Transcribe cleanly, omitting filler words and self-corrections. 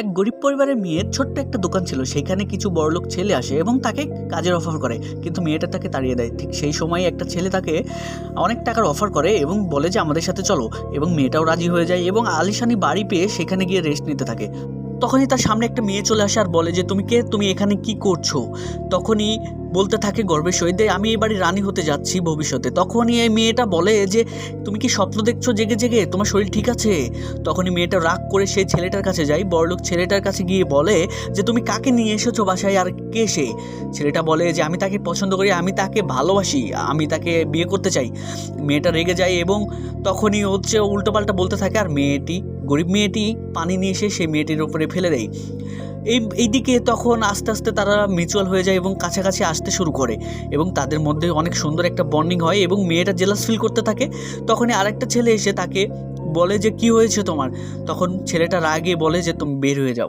এক গরিব পরিবারের মেয়ের ছোট্ট একটা দোকান ছিল। সেখানে কিছু বড়লোক ছেলে আসে এবং তাকে কাজের অফার করে, কিন্তু মেয়েটা তাকে তাড়িয়ে দেয়। ঠিক সেই সময় একটা ছেলে তাকে অনেক টাকার অফার করে এবং বলে যে আমাদের সাথে চলো, এবং মেয়েটাও রাজি হয়ে যায় এবং আলিশানি বাড়ি পেয়ে সেখানে গিয়ে রেস্ট নিতে থাকে। তখনই তার সামনে একটা মেয়ে চলে আসে আর বলে যে তুমি কে, তুমি এখানে কি করছো? তখনই বলতে থাকে গর্বের সহিত আমি এই বাড়ির রানী হতে যাচ্ছি ভবিষ্যতে। তখনই এই মেয়েটা বলে যে তুমি কি স্বপ্ন দেখছো জেগে জেগে, তোমার শরীর ঠিক আছে? তখনই মেয়েটা রাগ করে সেই ছেলেটার কাছে যায়, বড়লোক ছেলেটার কাছে গিয়ে বলে যে তুমি কাকে নিয়ে এসেছো বাসায়, আর কে সে? ছেলেটা বলে যে আমি তাকে পছন্দ করি, আমি তাকে ভালোবাসি, আমি তাকে বিয়ে করতে চাই। মেয়েটা রেগে যায় এবং তখনই হচ্ছে উল্টোপাল্টা বলতে থাকে, আর গরিব মেয়েটি পানি নিয়ে এসে সেই মেয়েটির উপরে ফেলে দেয়। এইদিকে তখন আস্তে আস্তে তারা মিউচুয়াল হয়ে যায় এবং কাছাকাছি আসতে শুরু করে এবং তাদের মধ্যে অনেক সুন্দর একটা বন্ডিং হয় এবং মেয়েটা জেলাস ফিল করতে থাকে। তখনই আরেকটা ছেলে এসে তাকে বলে যে কি হয়েছে তোমার? তখন ছেলেটা রাগে বলে যে তুমি বের হয়ে যাও।